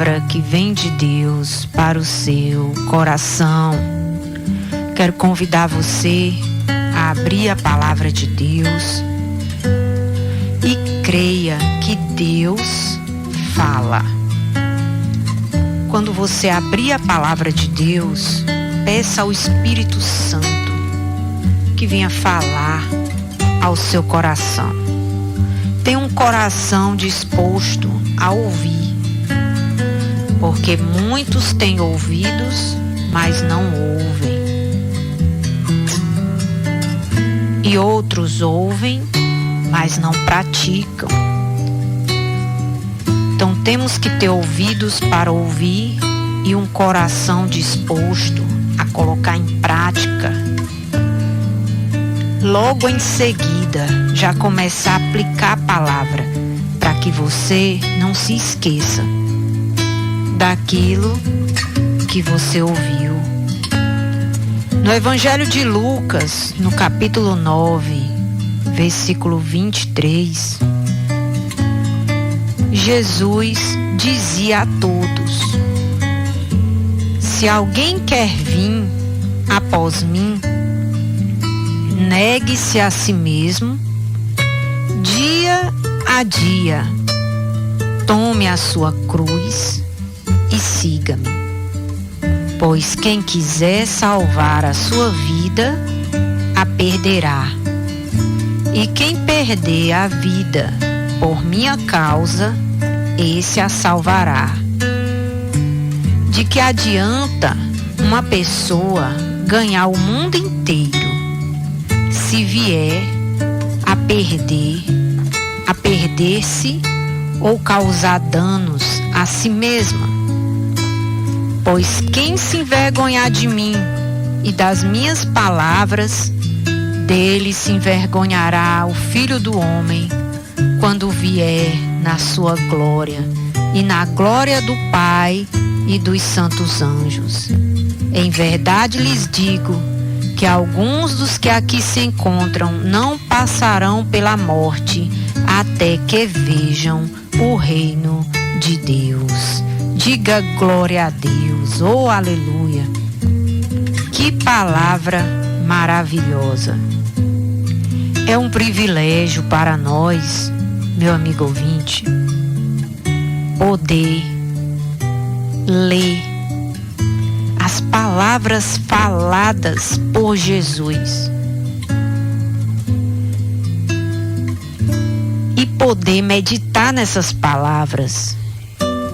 palavra que vem de Deus para o seu coração. Quero convidar você a abrir a palavra de Deus e creia que Deus fala. Quando você abrir a palavra de Deus, peça ao Espírito Santo que venha falar ao seu coração. Tenha um coração disposto a ouvir, porque muitos têm ouvidos, mas não ouvem. E outros ouvem, mas não praticam. Então temos que ter ouvidos para ouvir e um coração disposto a colocar em prática. Logo em seguida, já começar a aplicar a palavra, para que você não se esqueça daquilo que você ouviu. No Evangelho de Lucas, no capítulo 9, versículo 23, Jesus dizia a todos: se alguém quer vir após mim, negue-se a si mesmo, dia a dia, tome a sua cruz e siga-me. Pois quem quiser salvar a sua vida, a perderá. E quem perder a vida por minha causa, esse a salvará. De que adianta uma pessoa ganhar o mundo inteiro se vier a perder-se ou causar danos a si mesma? Pois quem se envergonhar de mim e das minhas palavras, dele se envergonhará o Filho do Homem, quando vier na sua glória e na glória do Pai e dos santos anjos. Em verdade lhes digo que alguns dos que aqui se encontram não passarão pela morte até que vejam o reino de Deus. Diga glória a Deus, oh aleluia. Que palavra maravilhosa. É um privilégio para nós, meu amigo ouvinte, poder ler as palavras faladas por Jesus e poder meditar nessas palavras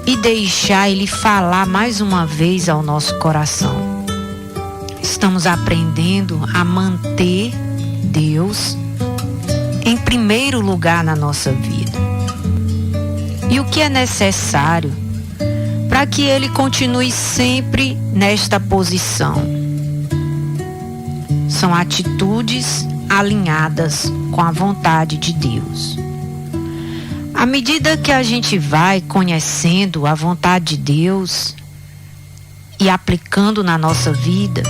e deixar Ele falar mais uma vez ao nosso coração. Estamos aprendendo a manter Deus em primeiro lugar na nossa vida. E o que é necessário para que Ele continue sempre nesta posição? São atitudes alinhadas com a vontade de Deus. À medida que a gente vai conhecendo a vontade de Deus e aplicando na nossa vida,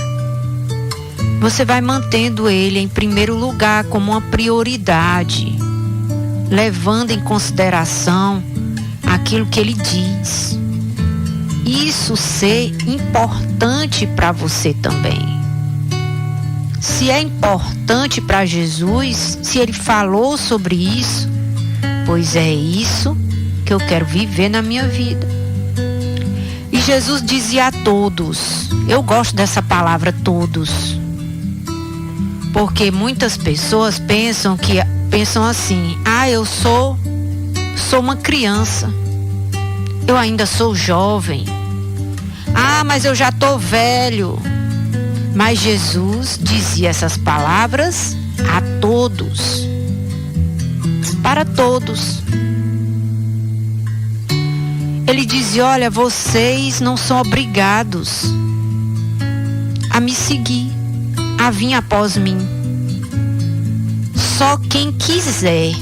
você vai mantendo Ele em primeiro lugar como uma prioridade, levando em consideração aquilo que Ele diz. Isso ser importante para você também. Se é importante para Jesus, se Ele falou sobre isso, pois é isso que eu quero viver na minha vida. E Jesus dizia a todos, eu gosto dessa palavra todos, porque muitas pessoas pensam assim: eu sou uma criança, eu ainda sou jovem, mas eu já estou velho. Mas Jesus dizia essas palavras a todos, para todos. Ele dizia: olha, vocês não são obrigados a me seguir, a vir após mim. Só quem quiser.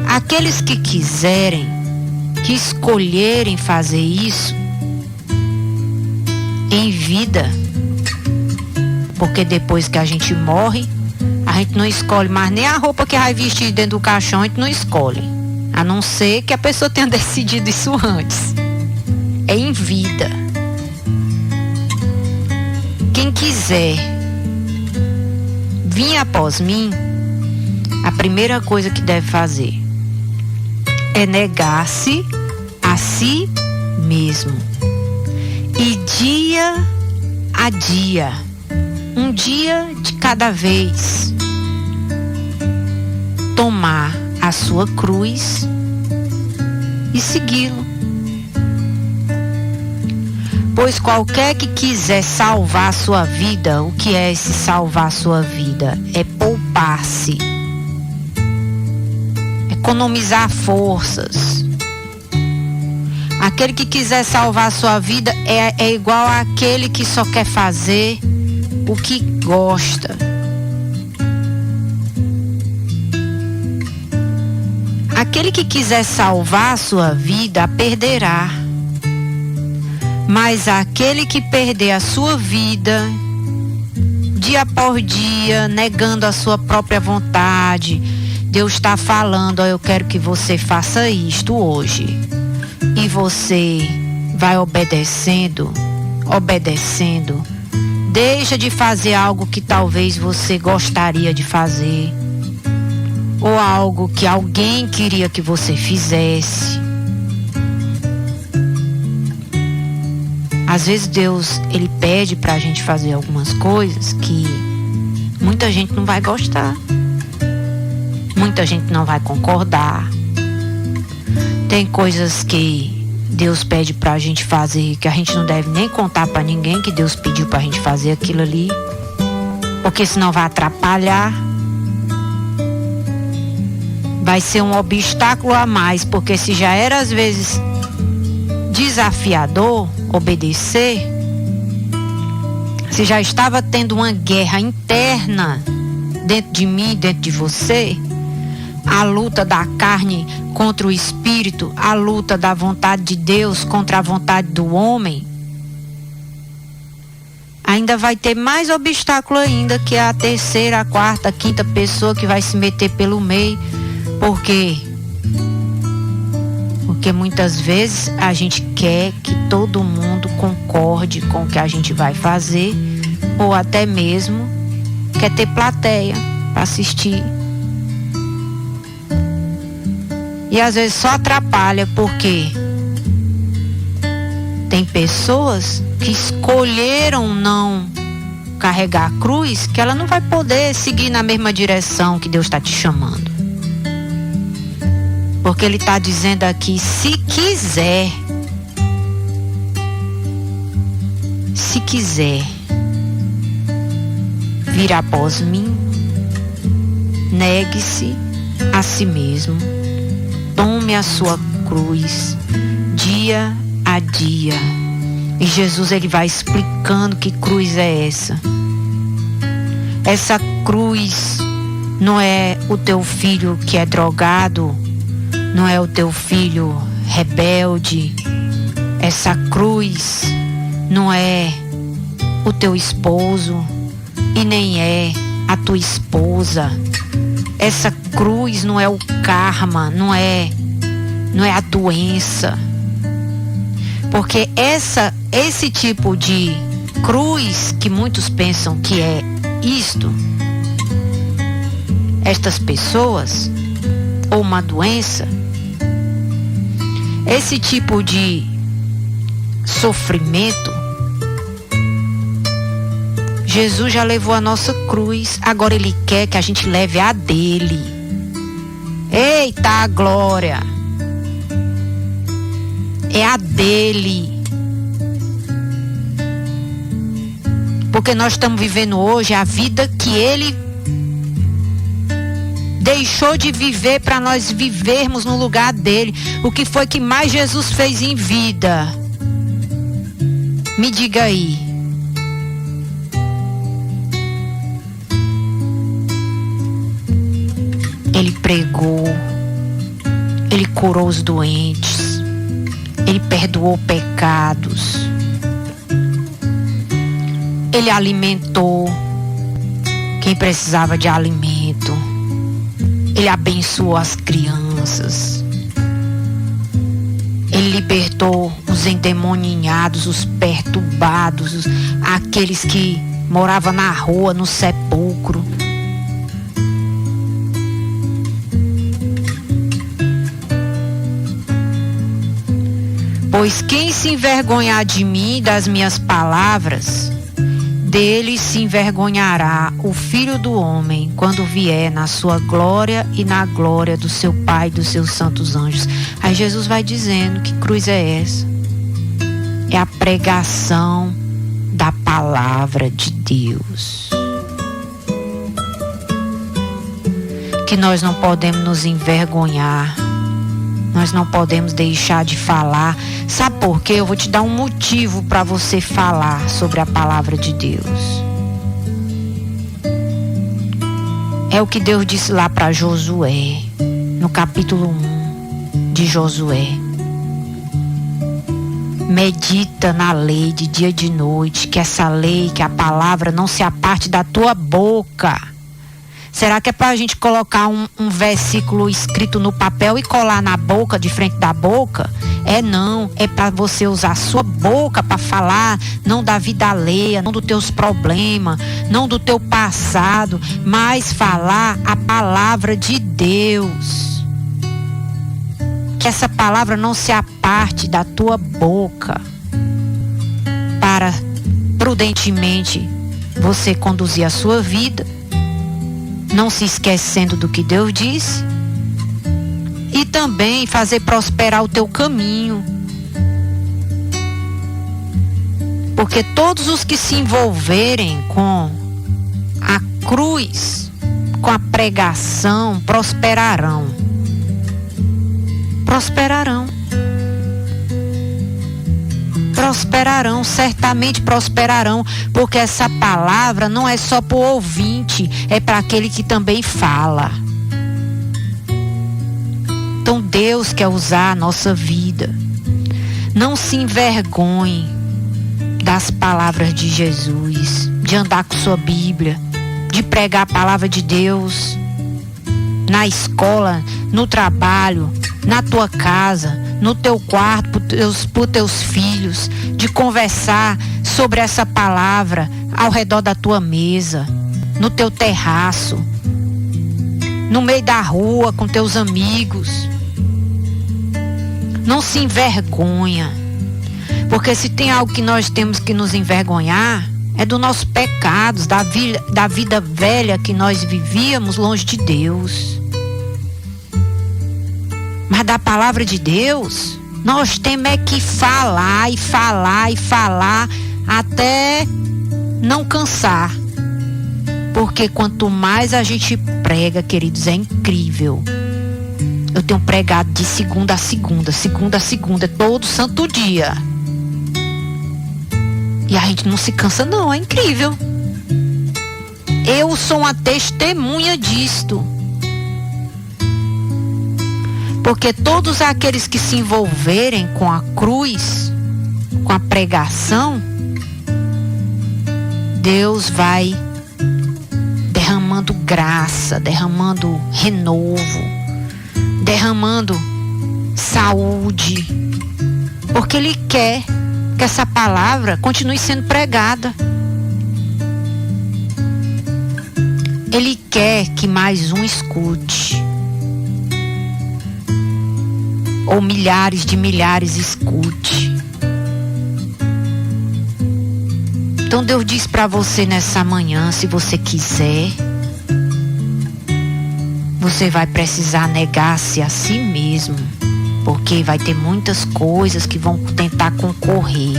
Aqueles que quiserem, que escolherem fazer isso em vida, porque depois que a gente morre, a gente não escolhe mais nem a roupa que vai vestir dentro do caixão, a gente não escolhe. A não ser que a pessoa tenha decidido isso antes. É em vida. Quem quiser vir após mim, a primeira coisa que deve fazer é negar-se a si mesmo. E dia a dia, um dia de cada vez, tomar a sua cruz e segui-lo. Pois qualquer que quiser salvar a sua vida, o que é esse salvar a sua vida? É poupar-se, economizar forças. Aquele que quiser salvar a sua vida é igual àquele que só quer fazer o que gosta. Aquele que quiser salvar a sua vida, a perderá. Mas aquele que perder a sua vida, dia por dia, negando a sua própria vontade, Deus está falando: eu quero que você faça isto hoje. E você vai obedecendo, deixa de fazer algo que talvez você gostaria de fazer, ou algo que alguém queria que você fizesse. Às vezes Deus, Ele pede pra gente fazer algumas coisas que muita gente não vai gostar, muita gente não vai concordar. Tem coisas que Deus pede pra gente fazer que a gente não deve nem contar pra ninguém que Deus pediu pra gente fazer aquilo ali, porque senão vai atrapalhar, vai ser um obstáculo a mais, porque se já era às vezes desafiador obedecer, se já estava tendo uma guerra interna dentro de mim, dentro de você, a luta da carne contra o espírito, a luta da vontade de Deus contra a vontade do homem, ainda vai ter mais obstáculo ainda, que é a terceira, a quarta, a quinta pessoa que vai se meter pelo meio. Por quê? Porque muitas vezes a gente quer que todo mundo concorde com o que a gente vai fazer, ou até mesmo quer ter plateia para assistir. E às vezes só atrapalha, porque tem pessoas que escolheram não carregar a cruz, que ela não vai poder seguir na mesma direção que Deus está te chamando. Porque Ele está dizendo aqui: se quiser vir após mim, negue-se a si mesmo, tome a sua cruz dia a dia. E Jesus, Ele vai explicando que cruz é essa. Essa cruz não é o teu filho que é drogado, não é o teu filho rebelde. Essa cruz não é o teu esposo e nem é a tua esposa. Essa cruz não é o karma, não é a doença. Porque esse tipo de cruz que muitos pensam que é isto, estas pessoas, ou uma doença, esse tipo de sofrimento, Jesus já levou a nossa cruz, agora Ele quer que a gente leve a dele. Eita glória! É a dele. Porque nós estamos vivendo hoje a vida que Ele deixou de viver para nós vivermos no lugar dele. O que foi que mais Jesus fez em vida? Me diga aí. Ele pregou, Ele curou os doentes, Ele perdoou pecados, Ele alimentou quem precisava de alimento, Ele abençoou as crianças, Ele libertou os endemoninhados, os perturbados, aqueles que moravam na rua, no sepulcro. Pois quem se envergonhar de mim e das minhas palavras, dele se envergonhará o Filho do Homem quando vier na sua glória e na glória do seu Pai e dos seus santos anjos. Aí Jesus vai dizendo: que cruz é essa? É a pregação da palavra de Deus. Que nós não podemos nos envergonhar. Nós não podemos deixar de falar. Sabe por quê? Eu vou te dar um motivo para você falar sobre a palavra de Deus. É o que Deus disse lá para Josué, no capítulo 1 de Josué. Medita na lei de dia e de noite, que essa lei, que a palavra não se aparte da tua boca. Será que é para a gente colocar um versículo escrito no papel e colar na boca, de frente da boca? Não, é para você usar a sua boca para falar, não da vida alheia, não dos teus problemas, não do teu passado, mas falar a palavra de Deus. Que essa palavra não se aparte da tua boca, para prudentemente você conduzir a sua vida, não se esquecendo do que Deus disse, e também fazer prosperar o teu caminho. Porque todos os que se envolverem com a cruz, com a pregação, prosperarão. Prosperarão. Prosperarão, certamente prosperarão, porque essa palavra não é só para o ouvinte, é para aquele que também fala. Então Deus quer usar a nossa vida. Não se envergonhe das palavras de Jesus, de andar com sua Bíblia, de pregar a palavra de Deus na escola, no trabalho, na tua casa, no teu quarto, por teus filhos, de conversar sobre essa palavra ao redor da tua mesa, no teu terraço, no meio da rua com teus amigos. Não se envergonha, porque se tem algo que nós temos que nos envergonhar, é dos nossos pecados, da vida velha que nós vivíamos longe de Deus. Mas da palavra de Deus, nós temos é que falar e falar e falar até não cansar. Porque quanto mais a gente prega, queridos, é incrível. Eu tenho pregado de segunda a segunda, todo santo dia. E a gente não se cansa não, é incrível. Eu sou uma testemunha disto. Porque todos aqueles que se envolverem com a cruz, com a pregação, Deus vai derramando graça, derramando renovo, derramando saúde, porque Ele quer que essa palavra continue sendo pregada. Ele quer que mais um escute, ou milhares de milhares escute. Então Deus diz para você nessa manhã, se você quiser, você vai precisar negar-se a si mesmo, porque vai ter muitas coisas que vão tentar concorrer,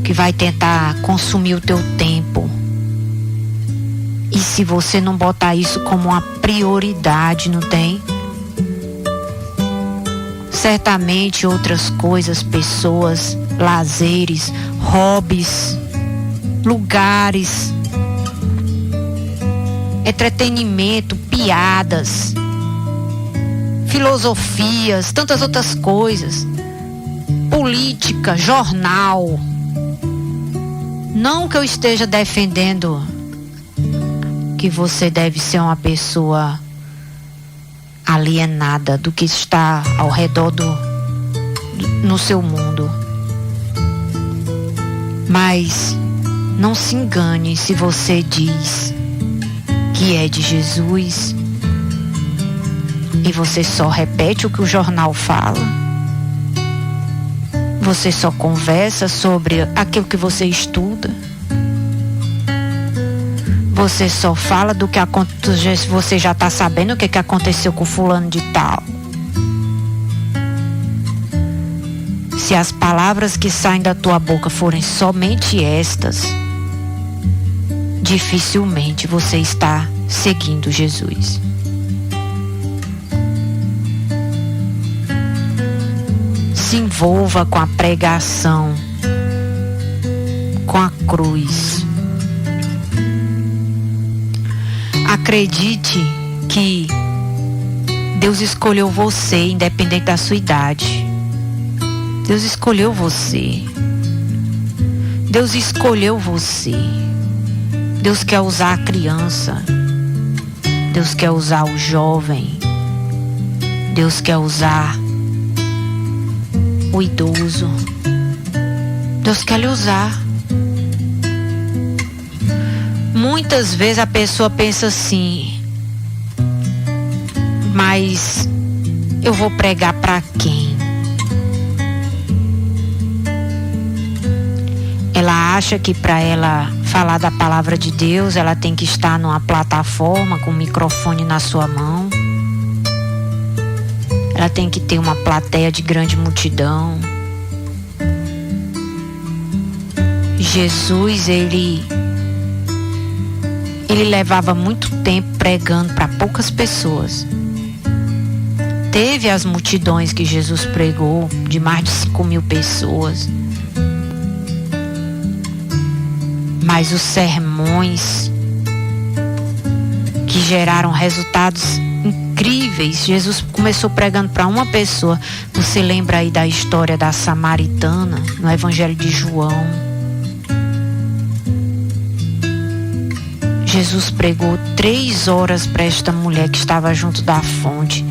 que vai tentar consumir o teu tempo. E se você não botar isso como uma prioridade, não tem? Certamente outras coisas, pessoas, lazeres, hobbies, lugares, entretenimento, piadas, filosofias, tantas outras coisas, política, jornal. Não que eu esteja defendendo que você deve ser uma pessoa alienada do que está ao redor no seu mundo. Mas não se engane se você diz que é de Jesus e você só repete o que o jornal fala. Você só conversa sobre aquilo que você estuda. Você só fala do que aconteceu, você já está sabendo o que aconteceu com fulano de tal. Se as palavras que saem da tua boca forem somente estas, dificilmente você está seguindo Jesus. Se envolva com a pregação, com a cruz. Acredite que Deus escolheu você, independente da sua idade. Deus escolheu você. Deus escolheu você. Deus quer usar a criança. Deus quer usar o jovem. Deus quer usar o idoso. Deus quer lhe usar. Muitas vezes a pessoa pensa assim: mas eu vou pregar para quem? Ela acha que para ela falar da palavra de Deus, ela tem que estar numa plataforma com o microfone na sua mão. Ela tem que ter uma plateia de grande multidão. Jesus, ele levava muito tempo pregando para poucas pessoas. Teve as multidões que Jesus pregou, de mais de 5.000 pessoas. Mas os sermões que geraram resultados incríveis, Jesus começou pregando para uma pessoa. Você lembra aí da história da samaritana no Evangelho de João? Jesus pregou 3 horas para esta mulher que estava junto da fonte,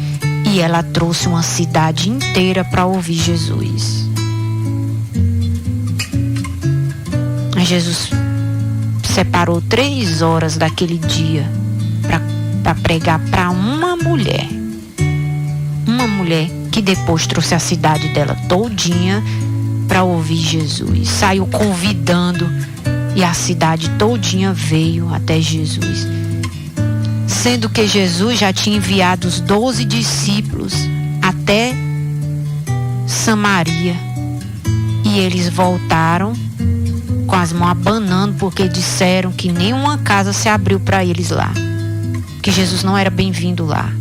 e ela trouxe uma cidade inteira para ouvir Jesus. Jesus separou 3 horas daquele dia para pregar para uma mulher que depois trouxe a cidade dela todinha para ouvir Jesus. Saiu convidando e a cidade todinha veio até Jesus. Sendo que Jesus já tinha enviado os 12 discípulos até Samaria. E eles voltaram com as mãos abanando, porque disseram que nenhuma casa se abriu para eles lá, que Jesus não era bem-vindo lá.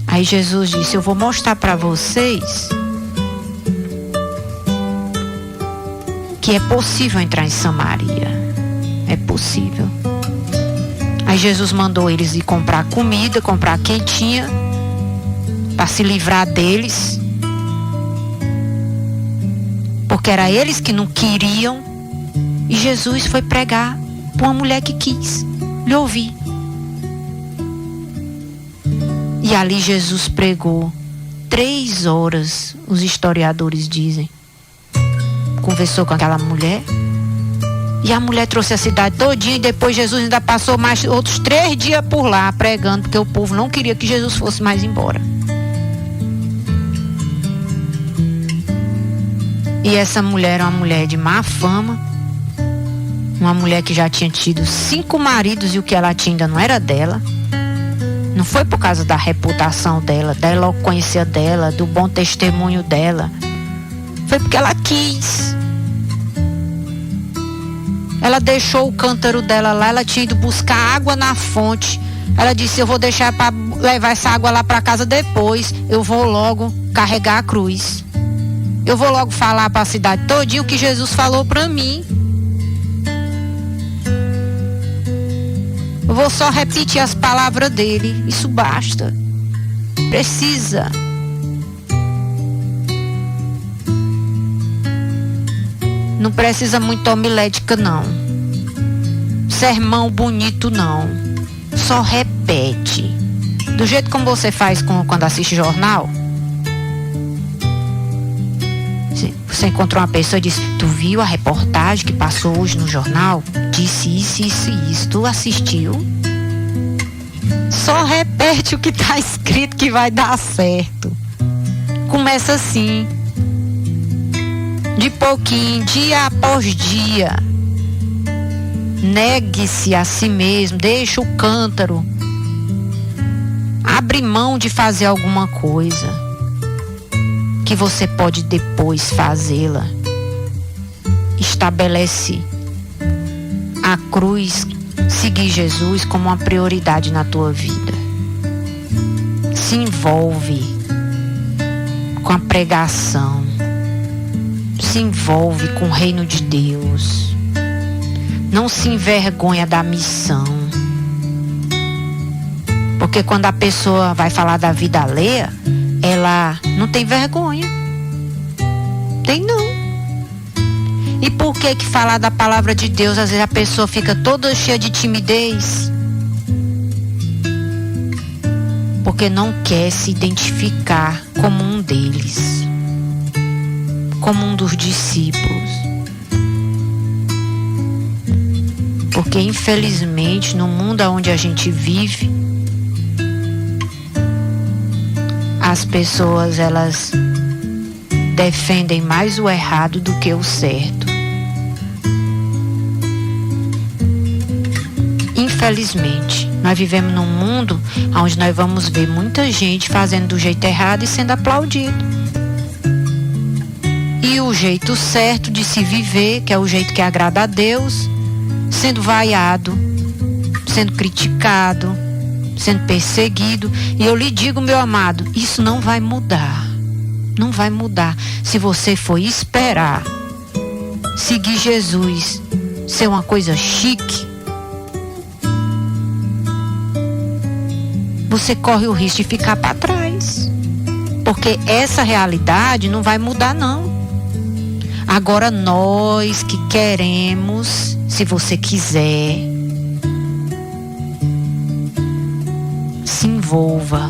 Aí Jesus disse: eu vou mostrar para vocês que é possível entrar em Samaria. É possível. Aí Jesus mandou eles ir comprar comida, comprar quentinha, para se livrar deles, porque era eles que não queriam. E Jesus foi pregar para uma mulher que quis lhe ouvir. E ali Jesus pregou 3 horas, os historiadores dizem. Conversou com aquela mulher, e a mulher trouxe a cidade todinha, e depois Jesus ainda passou mais outros 3 dias por lá pregando, porque o povo não queria que Jesus fosse mais embora. E essa mulher era uma mulher de má fama, uma mulher que já tinha tido 5 maridos, e o que ela tinha ainda não era dela. Não foi por causa da reputação dela, da eloquência dela, do bom testemunho dela. Foi porque ela quis. Ela deixou o cântaro dela lá, ela tinha ido buscar água na fonte. Ela disse: eu vou deixar para levar essa água lá para casa depois. Eu vou logo carregar a cruz. Eu vou logo falar para a cidade todinha o que Jesus falou para mim. Eu vou só repetir as palavras dele. Isso basta. Precisa. Não precisa muito homilética, não. Sermão bonito, não. Só repete. Do jeito como você faz quando assiste jornal. Você encontrou uma pessoa e disse: tu viu a reportagem que passou hoje no jornal? Disse isso, isso e isso. Tu assistiu? Só repete o que está escrito que vai dar certo. Começa assim, de pouquinho, dia após dia. Negue-se a si mesmo, deixa o cântaro. Abre mão de fazer alguma coisa que você pode depois fazê-la. Estabelece a cruz, seguir Jesus como uma prioridade na tua vida. Se envolve com a pregação. Se envolve com o reino de Deus. Não se envergonha da missão. Porque quando a pessoa vai falar da vida alheia, ela não tem vergonha. Tem não. E por que falar da palavra de Deus, às vezes a pessoa fica toda cheia de timidez? Porque não quer se identificar como um deles, como um dos discípulos. Porque infelizmente no mundo onde a gente vive, as pessoas elas defendem mais o errado do que o certo. Infelizmente, nós vivemos num mundo onde nós vamos ver muita gente fazendo do jeito errado e sendo aplaudido. E o jeito certo de se viver, que é o jeito que agrada a Deus, sendo vaiado, sendo criticado, sendo perseguido. E eu lhe digo, meu amado, isso não vai mudar. Não vai mudar. Se você for esperar seguir Jesus ser uma coisa chique, você corre o risco de ficar para trás. Porque essa realidade não vai mudar não. Agora nós que queremos, se você quiser, se envolva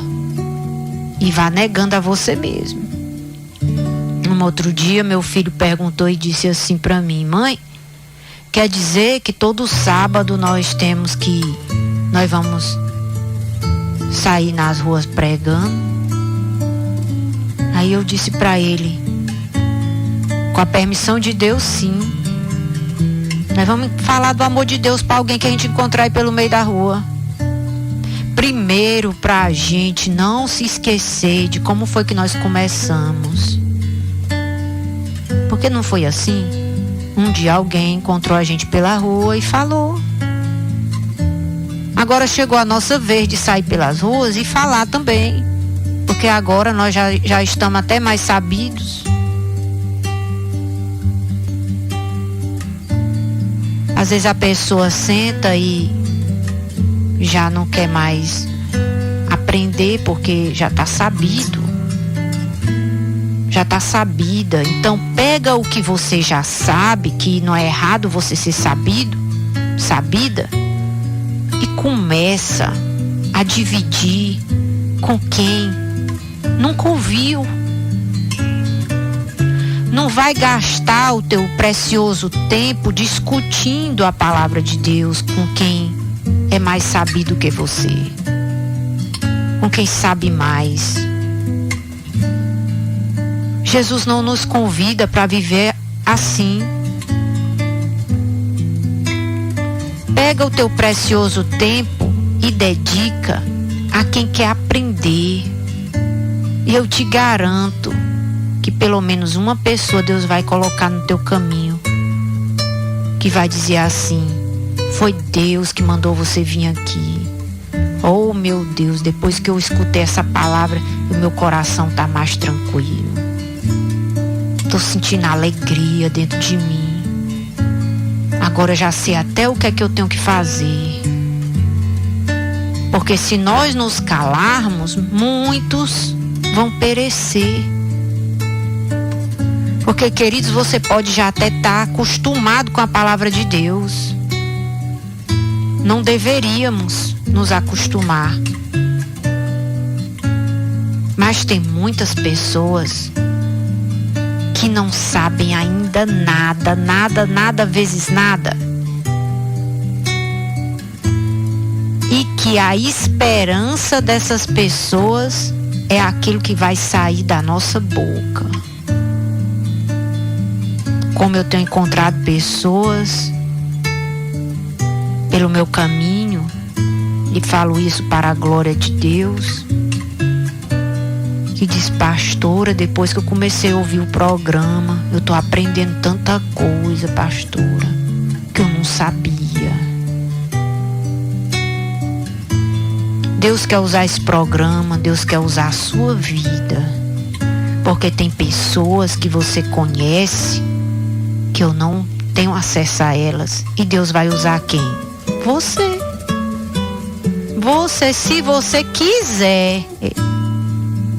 e vá negando a você mesmo. Um outro dia meu filho perguntou e disse assim para mim: mãe, quer dizer que todo sábado nós vamos sair nas ruas pregando? Aí eu disse para ele: com a permissão de Deus, sim. Nós vamos falar do amor de Deus para alguém que a gente encontrar aí pelo meio da rua. Primeiro, para a gente não se esquecer de como foi que nós começamos. Porque não foi assim? Um dia alguém encontrou a gente pela rua e falou. Agora chegou a nossa vez de sair pelas ruas e falar também. Porque agora nós já estamos até mais sabidos. Às vezes a pessoa senta e já não quer mais aprender porque já está sabido. Já está sabida. Então pega o que você já sabe, que não é errado você ser sabido, sabida, e começa a dividir com quem nunca ouviu. Não vai gastar o teu precioso tempo discutindo a palavra de Deus com quem é mais sabido que você, com quem sabe mais. Jesus não nos convida para viver assim. Pega o teu precioso tempo e dedica a quem quer aprender. E eu te garanto que pelo menos uma pessoa Deus vai colocar no teu caminho que vai dizer assim: foi Deus que mandou você vir aqui. Oh meu Deus, depois que eu escutei essa palavra, o meu coração está mais tranquilo. Estou sentindo alegria dentro de mim. Agora eu já sei até o que é que eu tenho que fazer. Porque se nós nos calarmos, muitos vão perecer. Porque, queridos, você pode já até estar acostumado com a palavra de Deus. Não deveríamos nos acostumar. Mas tem muitas pessoas que não sabem ainda nada vezes nada. E que a esperança dessas pessoas é aquilo que vai sair da nossa boca. Como eu tenho encontrado pessoas pelo meu caminho, e falo isso para a glória de Deus, que diz: pastora, depois que eu comecei a ouvir o programa, eu tô aprendendo tanta coisa, pastora, que eu não sabia. Deus quer usar esse programa, Deus quer usar a sua vida, porque tem pessoas que você conhece que eu não tenho acesso a elas, e Deus vai usar quem? Você. Você, se você quiser.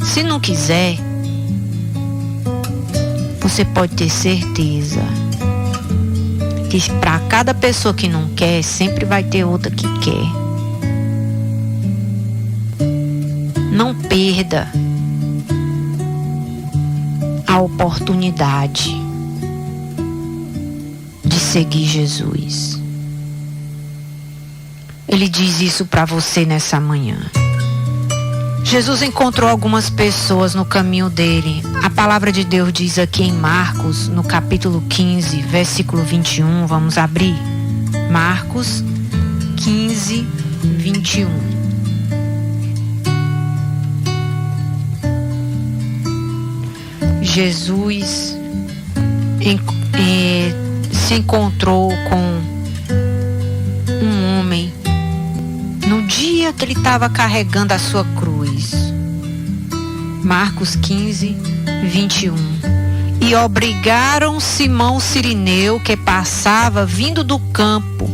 Se não quiser, você pode ter certeza que para cada pessoa que não quer, sempre vai ter outra que quer. Não perda a oportunidade de seguir Jesus. Ele diz isso para você nessa manhã. Jesus encontrou algumas pessoas no caminho dele. A palavra de Deus diz aqui em Marcos, no capítulo 15, versículo 21. Vamos abrir. Marcos 15, 21. Jesus se encontrou com um homem no dia que ele estava carregando a sua cruz. Marcos 15, 21. E obrigaram Simão Cirineu, que passava vindo do campo,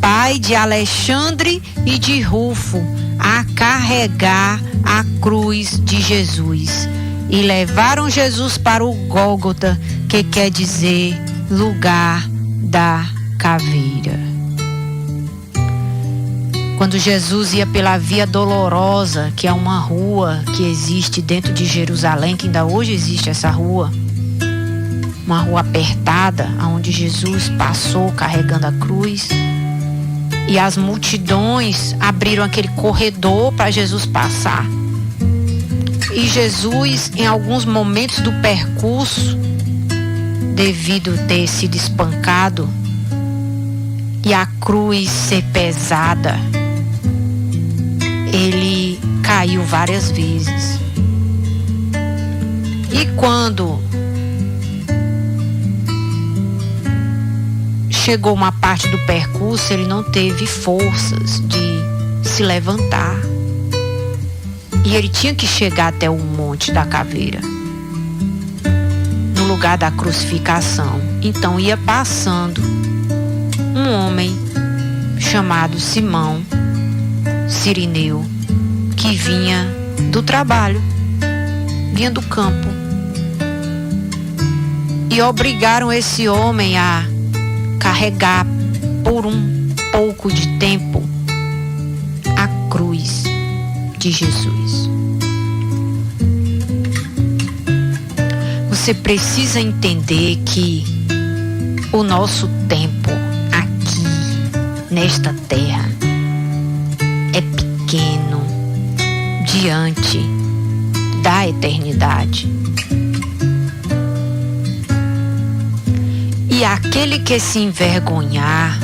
pai de Alexandre e de Rufo, a carregar a cruz de Jesus. E levaram Jesus para o Gólgota, que quer dizer lugar da caveira. Quando Jesus ia pela Via Dolorosa, que é uma rua que existe dentro de Jerusalém, que ainda hoje existe essa rua, uma rua apertada, onde Jesus passou carregando a cruz, e as multidões abriram aquele corredor para Jesus passar. E Jesus, em alguns momentos do percurso, devido ter sido espancado e a cruz ser pesada, ele caiu várias vezes. E quando chegou uma parte do percurso, ele não teve forças de se levantar. E ele tinha que chegar até o Monte da Caveira, no lugar da crucificação. Então ia passando um homem chamado Simão Cirineu, que vinha do trabalho, vinha do campo. E obrigaram esse homem a carregar por um pouco de tempo a cruz de Jesus. Você precisa entender que o nosso tempo aqui nesta terra é pequeno diante da eternidade. E aquele que se envergonhar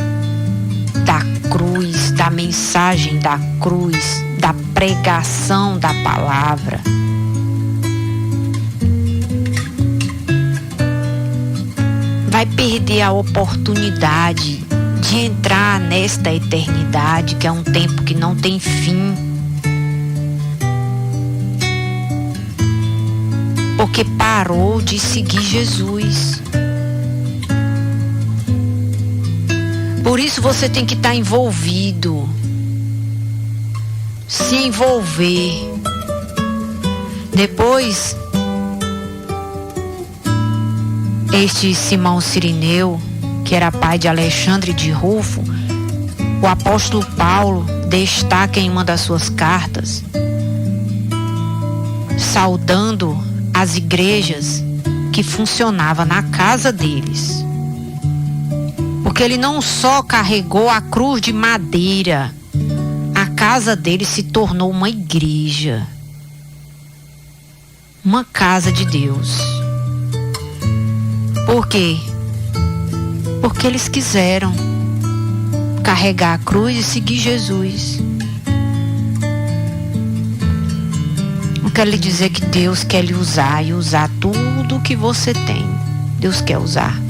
da cruz, da mensagem da cruz, da pregação da palavra, vai perder a oportunidade de entrar nesta eternidade, que é um tempo que não tem fim. Porque parou de seguir Jesus. Por isso você tem que estar envolvido. Se envolver. Depois, este Simão Cirineu, que era pai de Alexandre de Rufo, o apóstolo Paulo destaca em uma das suas cartas saudando as igrejas que funcionavam na casa deles. Porque ele não só carregou a cruz de madeira, a casa dele se tornou uma igreja, uma casa de Deus. Por quê? Porque eles quiseram carregar a cruz e seguir Jesus. Eu quero lhe dizer que Deus quer lhe usar e usar tudo que você tem. Deus quer usar.